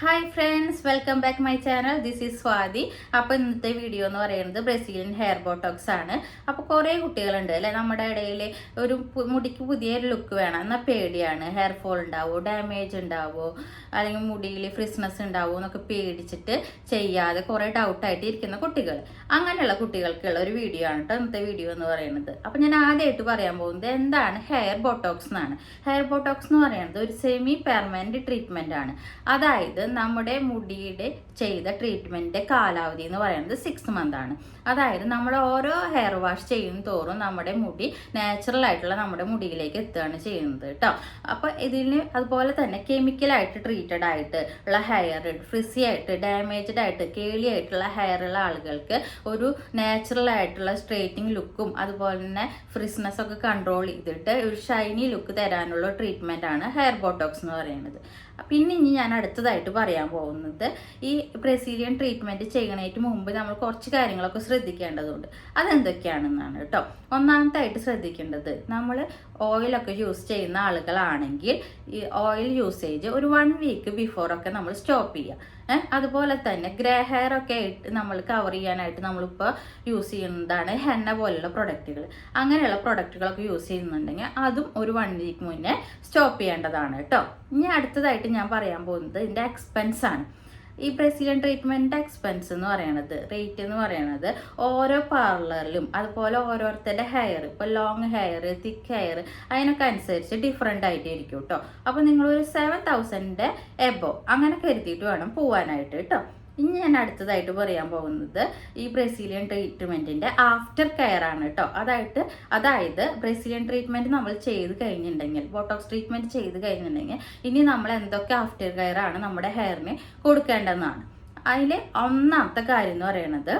Hi friends, welcome back my channel. This is Swathi. അപ്പോൾ ഇന്നത്തെ video എന്ന് പറയുന്നത് ബ്രസീലിയൻ ഹെയർ ബോട്ടോക്സ് ആണ്. അപ്പോൾ കുറേ കുട്ടികളുണ്ട് അല്ലേ നമ്മുടെ ഇടയിൽ, ഒരു മുടിക്ക് പുതിയൊരു ലുക്ക് വേണം എന്നാൽ പേടിയാണ്. ഹെയർ ഫോൾ ഉണ്ടാവുമോ, ഡാമേജ് ഉണ്ടാവുമോ, അല്ലെങ്കിൽ മുടിയിൽ ഫ്രിസ്നെസ് ഉണ്ടാവുമോ എന്നൊക്കെ പേടിച്ചിട്ട് ചെയ്യാതെ കുറേ ഡൗട്ടായിട്ട് ഇരിക്കുന്ന കുട്ടികൾ, അങ്ങനെയുള്ള കുട്ടികൾക്കുള്ള ഒരു വീഡിയോ ആണ് കേട്ടോ ഇന്നത്തെ വീഡിയോ എന്ന് പറയുന്നത്. അപ്പോൾ ഞാൻ ആദ്യമായിട്ട് പറയാൻ പോകുന്നത് എന്താണ് ഹെയർ ബോട്ടോക്സ് എന്നാണ്. ഹെയർ ബോട്ടോക്സ് എന്ന് പറയുന്നത് ഒരു സെമി പെർമനന്റ് ട്രീറ്റ്മെന്റ് ആണ്. അതായത് നമ്മുടെ മുടിയുടെ ചെയ്ത ട്രീറ്റ്മെന്റിന്റെ കാലാവധി എന്ന് പറയുന്നത് 6 months ആണ്. അതായത് നമ്മൾ ഓരോ ഹെയർ വാഷ് ചെയ്യും തോറും നമ്മുടെ മുടി നാച്ചുറൽ ആയിട്ടുള്ള നമ്മുടെ മുടിയിലേക്ക് എത്തുകയാണ് ചെയ്യുന്നത് കേട്ടോ. അപ്പൊ ഇതിന് അതുപോലെ തന്നെ കെമിക്കലായിട്ട് ട്രീറ്റഡ് ആയിട്ട് ഉള്ള ഹെയർ, ഫ്രിസി ആയിട്ട്, ഡാമേജ്ഡ് ആയിട്ട്, കേളി ആയിട്ടുള്ള ഹെയർ ഉള്ള ആളുകൾക്ക് ഒരു നാച്ചുറൽ ആയിട്ടുള്ള സ്ട്രേറ്റിംഗ് ലുക്കും അതുപോലെ തന്നെ ഫ്രിസ്നെസ് ഒക്കെ കൺട്രോൾ ചെയ്തിട്ട് ഒരു ഷൈനി ലുക്ക് തരാനുള്ള ട്രീറ്റ്മെന്റ് ആണ് ഹെയർ ബോട്ടോക്സ് എന്ന് പറയുന്നത്. പിന്നെ ഇനി ഞാൻ അടുത്തതായിട്ട് പറയാൻ പോകുന്നത് ഈ ബ്രസീലിയൻ ട്രീറ്റ്മെന്റ് ചെയ്യണേറ്റ് മുമ്പ് നമ്മൾ കുറച്ച് കാര്യങ്ങളൊക്കെ ശ്രദ്ധിക്കേണ്ടതുണ്ട്. അതെന്തൊക്കെയാണെന്നാണ് കേട്ടോ. ഒന്നാമതായിട്ട് ശ്രദ്ധിക്കേണ്ടത്, നമ്മൾ ഓയിലൊക്കെ യൂസ് ചെയ്യുന്ന ആളുകളാണെങ്കിൽ ഈ ഓയിൽ യൂസേജ് ഒരു 1 week ബിഫോറൊക്കെ നമ്മൾ സ്റ്റോപ്പ് ചെയ്യുക. അതുപോലെ തന്നെ ഗ്രേ ഹെയർ ഒക്കെ ആയിട്ട് നമ്മൾ കവർ ചെയ്യാനായിട്ട് നമ്മളിപ്പോൾ യൂസ് ചെയ്യുന്നതാണ് ഹെന്ന പോലുള്ള പ്രൊഡക്റ്റുകൾ. അങ്ങനെയുള്ള പ്രൊഡക്റ്റുകളൊക്കെ യൂസ് ചെയ്യുന്നുണ്ടെങ്കിൽ അതും ഒരു 1 week മുന്നേ സ്റ്റോപ്പ് ചെയ്യേണ്ടതാണ് കേട്ടോ. ഇനി അടുത്തതായിട്ട് ഞാൻ പറയാൻ പോകുന്നത് ഇതിൻ്റെ എക്സ്പെൻസ് ആണ്. ഈ ബ്രസീലിയൻ ട്രീറ്റ്മെൻറ്റിൻ്റെ എക്സ്പെൻസ് എന്ന് പറയുന്നത്, റേറ്റ് എന്ന് പറയുന്നത് ഓരോ പാർലറിലും അതുപോലെ ഓരോരുത്തരുടെ ഹെയർ, ഇപ്പോൾ ലോങ് ഹെയർ, തിക്ക് ഹെയർ, അതിനൊക്കെ അനുസരിച്ച് ഡിഫറെൻ്റ് ആയിട്ടിരിക്കും കേട്ടോ. അപ്പോൾ നിങ്ങളൊരു 7,000 എബോ അങ്ങനെ കരുതിയിട്ട് വേണം പോവാനായിട്ട് കേട്ടോ. ഇനി ഞാൻ അടുത്തതായിട്ട് പറയാൻ പോകുന്നത് ഈ ബ്രസീലിയൻ ട്രീറ്റ്മെന്റിന്റെ ആഫ്റ്റർ കെയർ ആണ് കേട്ടോ. അതായത് ബ്രസീലിയൻ ട്രീറ്റ്മെന്റ് നമ്മൾ ചെയ്ത് കഴിഞ്ഞിട്ടുണ്ടെങ്കിൽ, ബോട്ടോക്സ് ട്രീറ്റ്മെന്റ് ചെയ്ത് കഴിഞ്ഞിട്ടുണ്ടെങ്കിൽ ഇനി നമ്മൾ എന്തൊക്കെ ആഫ്റ്റർ കെയർ ആണ് നമ്മുടെ ഹെയറിന് കൊടുക്കേണ്ടതെന്നാണ്. അതിൽ ഒന്നാമത്തെ കാര്യം എന്ന് പറയുന്നത്,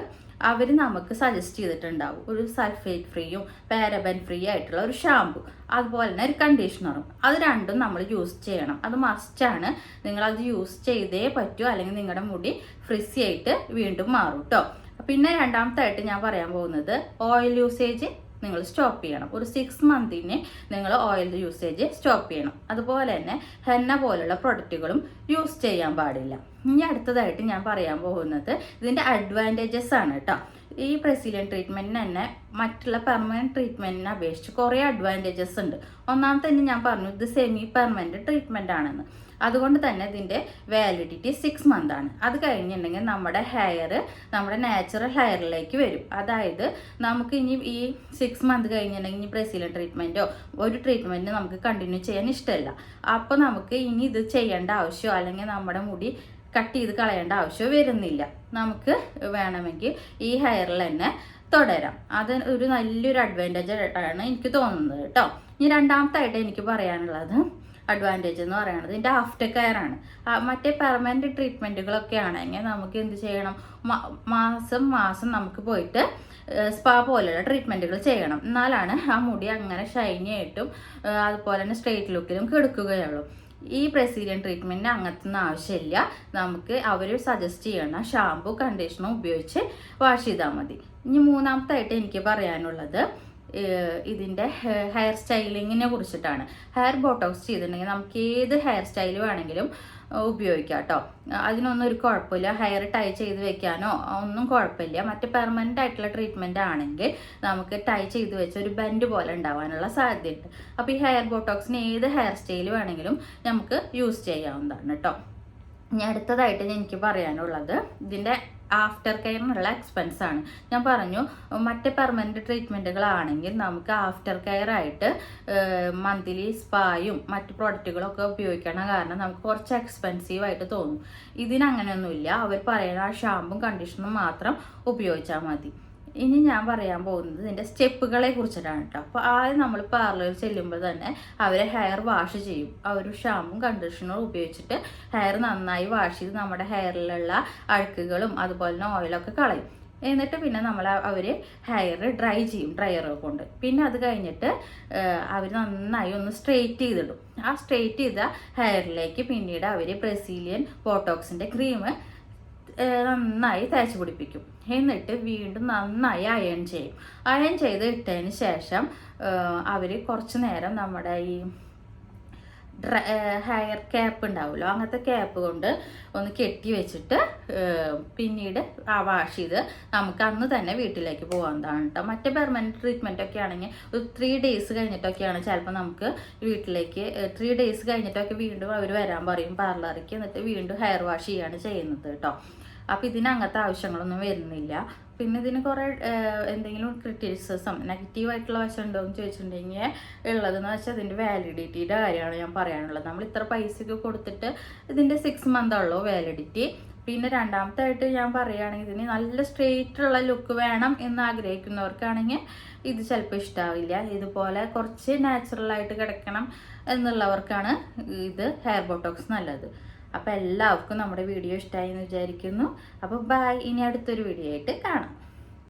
അവർ നമുക്ക് സജസ്റ്റ് ചെയ്തിട്ടുണ്ടാവും ഒരു സൾഫേറ്റ് ഫ്രീയും പാരബൻ ഫ്രീ ആയിട്ടുള്ള ഒരു ഷാമ്പു, അതുപോലെ തന്നെ ഒരു കണ്ടീഷണറും. അത് രണ്ടും നമ്മൾ യൂസ് ചെയ്യണം. അത് മസ്റ്റാണ്. നിങ്ങളത് യൂസ് ചെയ്തേ പറ്റൂ, അല്ലെങ്കിൽ നിങ്ങളുടെ മുടി ഫ്രിസി ആയിട്ട് വീണ്ടും മാറും കേട്ടോ. പിന്നെ രണ്ടാമത്തായിട്ട് ഞാൻ പറയാൻ പോകുന്നത്, ഓയിൽ യൂസേജ് നിങ്ങൾ സ്റ്റോപ്പ് ചെയ്യണം. ഒരു 6 months നിങ്ങൾ ഓയിൽ യൂസേജ് സ്റ്റോപ്പ് ചെയ്യണം. അതുപോലെ തന്നെ ഹെന്ന പോലുള്ള പ്രൊഡക്റ്റുകളും യൂസ് ചെയ്യാൻ പാടില്ല. ഇനി അടുത്തതായിട്ട് ഞാൻ പറയാൻ പോകുന്നത് ഇതിൻ്റെ അഡ്വാൻറ്റേജസ് ആണ് കേട്ടോ. ഈ ബ്രസീലിയൻ ട്രീറ്റ്മെൻറ്റിന് തന്നെ മറ്റുള്ള പെർമനൻറ്റ് ട്രീറ്റ്മെൻറ്റിനെ അപേക്ഷിച്ച് കുറേ അഡ്വാൻറ്റേജസ് ഉണ്ട്. ഒന്നാമത്തെ തന്നെ ഞാൻ പറഞ്ഞു, ഇത് സെമി പെർമനൻറ്റ് ട്രീറ്റ്മെൻ്റ് ആണെന്ന്. അതുകൊണ്ട് തന്നെ ഇതിൻ്റെ വാലിഡിറ്റി 6 months ആണ്. അത് കഴിഞ്ഞിട്ടുണ്ടെങ്കിൽ നമ്മുടെ ഹെയർ നമ്മുടെ നാച്ചുറൽ ഹെയറിലേക്ക് വരും. അതായത് നമുക്ക് ഇനി ഈ 6 months കഴിഞ്ഞിട്ടുണ്ടെങ്കിൽ ഇനി ബ്രസീലിയൻ ട്രീറ്റ്മെൻറ്റോ ഒരു ട്രീറ്റ്മെൻറ്റ് നമുക്ക് കണ്ടിന്യൂ ചെയ്യാൻ ഇഷ്ടമല്ല. അപ്പോൾ നമുക്ക് ഇനി ഇത് ചെയ്യേണ്ട ആവശ്യമോ അല്ലെങ്കിൽ നമ്മുടെ മുടി കട്ട് ചെയ്ത് കളയേണ്ട ആവശ്യമോ വരുന്നില്ല. നമുക്ക് വേണമെങ്കിൽ ഈ ഹെയറിൽ തന്നെ തുടരാം. അത് ഒരു നല്ലൊരു അഡ്വാൻറ്റേജ് ആയിട്ടാണ് എനിക്ക് തോന്നുന്നത് കേട്ടോ. ഇനി രണ്ടാമത്തായിട്ട് എനിക്ക് പറയാനുള്ളത് അഡ്വാൻറ്റേജ് എന്ന് പറയുന്നത് ഇതിൻ്റെ ആഫ്റ്റർ കെയർ ആണ്. മറ്റേ പെർമനൻറ്റ് ട്രീറ്റ്മെൻറ്റുകളൊക്കെ ആണെങ്കിൽ നമുക്ക് എന്ത് ചെയ്യണം, മാസം നമുക്ക് പോയിട്ട് സ്പാ പോലെയുള്ള ട്രീറ്റ്മെൻറ്റുകൾ ചെയ്യണം. എന്നാലാണ് ആ മുടി അങ്ങനെ ഷൈനി ആയിട്ടും അതുപോലെ തന്നെ സ്ട്രെയിറ്റ് ലുക്കിലും കെടുക്കുകയുള്ളൂ. ഈ ബ്രസീലിയൻ ട്രീറ്റ്മെൻറ്റിന് അങ്ങനത്തെ ഒന്നും ആവശ്യമില്ല. നമുക്ക് അവർ സജസ്റ്റ് ചെയ്യണ ഷാമ്പു, കണ്ടീഷണർ ഉപയോഗിച്ച് വാഷ് ചെയ്താൽ മതി. ഇനി മൂന്നാമത്തായിട്ട് എനിക്ക് പറയാനുള്ളത് ഇതിൻ്റെ ഹെയർ സ്റ്റൈലിങ്ങിനെ കുറിച്ചിട്ടാണ്. ഹെയർ ബോട്ടോക്സ് ചെയ്തിട്ടുണ്ടെങ്കിൽ നമുക്ക് ഏത് ഹെയർ സ്റ്റൈൽ വേണമെങ്കിലും ഉപയോഗിക്കാം കേട്ടോ. അതിനൊന്നും ഒരു കുഴപ്പമില്ല. ഹെയർ ടൈ ചെയ്ത് വെക്കാനോ ഒന്നും കുഴപ്പമില്ല. മറ്റ് പെർമനൻ്റ് ആയിട്ടുള്ള ട്രീറ്റ്മെൻറ്റ് ആണെങ്കിൽ നമുക്ക് ടൈ ചെയ്ത് വെച്ച ഒരു ബെൻഡ് പോലെ ഉണ്ടാവാനുള്ള സാധ്യതയുണ്ട്. അപ്പോൾ ഈ ഹെയർ ബോട്ടോക്സിന് ഏത് ഹെയർ സ്റ്റൈൽ വേണമെങ്കിലും നമുക്ക് യൂസ് ചെയ്യാവുന്നതാണ് കേട്ടോ. ഇനി അടുത്തതായിട്ട് എനിക്ക് പറയാനുള്ളത് ഇതിൻ്റെ ആഫ്റ്റർ കെയറിനുള്ള എക്സ്പെൻസ് ആണ്. ഞാൻ പറഞ്ഞു, മറ്റ് പെർമനൻറ്റ് ട്രീറ്റ്മെൻറ്റുകളാണെങ്കിൽ നമുക്ക് ആഫ്റ്റർ കെയർ ആയിട്ട് മന്ത്ലി സ്പായും മറ്റ് പ്രൊഡക്റ്റുകളൊക്കെ ഉപയോഗിക്കണം. കാരണം നമുക്ക് കുറച്ച് എക്സ്പെൻസീവ് ആയിട്ട് തോന്നും. ഇതിനങ്ങനെയൊന്നുമില്ല. അവർ പറയുന്ന ആ ഷാമ്പും കണ്ടീഷണറും മാത്രം ഉപയോഗിച്ചാൽ മതി. ഇനി ഞാൻ പറയാൻ പോകുന്നത് ഇതിൻ്റെ സ്റ്റെപ്പുകളെ കുറിച്ചിട്ടാണ് കേട്ടോ. അപ്പോൾ ആദ്യം നമ്മൾ പാർലറിൽ ചെല്ലുമ്പോൾ തന്നെ അവരെ ഹെയർ വാഷ് ചെയ്യും. അവർ ഷാമ്പും കണ്ടീഷണറും ഉപയോഗിച്ചിട്ട് ഹെയർ നന്നായി വാഷ് ചെയ്ത് നമ്മുടെ ഹെയറിലുള്ള അഴുക്കുകളും അതുപോലെ തന്നെ ഓയിലൊക്കെ കളയും. എന്നിട്ട് പിന്നെ അവർ ഹെയർ ഡ്രൈ ചെയ്യും ഡ്രയർ കൊണ്ട്. പിന്നെ അത് കഴിഞ്ഞിട്ട് അവർ നന്നായി ഒന്ന് സ്ട്രെയിറ്റ് ചെയ്തിടും. ആ സ്ട്രെയിറ്റ് ചെയ്ത ഹെയറിലേക്ക് പിന്നീട് അവർ ബ്രസീലിയൻ ബോട്ടോക്സിൻ്റെ ക്രീം നന്നായി തേച്ച് പിടിപ്പിക്കും. എന്നിട്ട് വീണ്ടും നന്നായി അയൺ ചെയ്യും. അയൺ ചെയ്ത് ഇട്ടതിന് ശേഷം അവർ കുറച്ച് നേരം നമ്മുടെ ഈ ഹെയർ ക്യാപ്പ് ഉണ്ടാവുമല്ലോ, അങ്ങനത്തെ ക്യാപ്പ് കൊണ്ട് ഒന്ന് കെട്ടി വെച്ചിട്ട് പിന്നീട് വാഷ് ചെയ്ത് നമുക്ക് അന്ന് തന്നെ വീട്ടിലേക്ക് പോകാവുന്നതാണ് കേട്ടോ. മറ്റേ പെർമനൻറ്റ് ട്രീറ്റ്മെൻ്റ് ഒക്കെ ആണെങ്കിൽ ഒരു 3 ഡേയ്സ് കഴിഞ്ഞിട്ടൊക്കെയാണ് ചിലപ്പോൾ നമുക്ക് വീട്ടിലേക്ക് 3 ഡേയ്സ് കഴിഞ്ഞിട്ടൊക്കെ വീണ്ടും അവർ വരാൻ പറയും പാർലറിലേക്ക്, എന്നിട്ട് വീണ്ടും ഹെയർ വാഷ് ചെയ്യാണ് ചെയ്യുന്നത് കേട്ടോ. അപ്പോൾ ഇതിന് അങ്ങനത്തെ ആവശ്യങ്ങളൊന്നും വരുന്നില്ല. പിന്നെ ഇതിന് കുറേ എന്തെങ്കിലും ക്രിറ്റിസിസം നെഗറ്റീവായിട്ടുള്ള വശം ഉണ്ടോ എന്ന് ചോദിച്ചിട്ടുണ്ടെങ്കിൽ ഉള്ളതെന്ന് വെച്ചാൽ ഇതിൻ്റെ വാലിഡിറ്റിയുടെ കാര്യമാണ് ഞാൻ പറയാനുള്ളത്. നമ്മൾ ഇത്ര പൈസയൊക്കെ കൊടുത്തിട്ട് ഇതിൻ്റെ 6 മന്തുള്ളൂ വാലിഡിറ്റി. പിന്നെ രണ്ടാമത്തായിട്ട് ഞാൻ പറയുകയാണെങ്കിൽ ഇതിന് നല്ല സ്ട്രെയിറ്റുള്ള ലുക്ക് വേണം എന്ന് ആഗ്രഹിക്കുന്നവർക്കാണെങ്കിൽ ഇത് ചിലപ്പോൾ ഇഷ്ടാവില്ല. ഇതുപോലെ കുറച്ച് നാച്ചുറലായിട്ട് കിടക്കണം എന്നുള്ളവർക്കാണ് ഇത് ഹെയർ ബോട്ടോക്സ് നല്ലത്. അപ്പോൾ എല്ലാവർക്കും നമ്മുടെ വീഡിയോ ഇഷ്ടമായി എന്ന് വിചാരിക്കുന്നു. അപ്പോൾ ബൈ, ഇനി അടുത്തൊരു വീഡിയോ ആയിട്ട് കാണാം.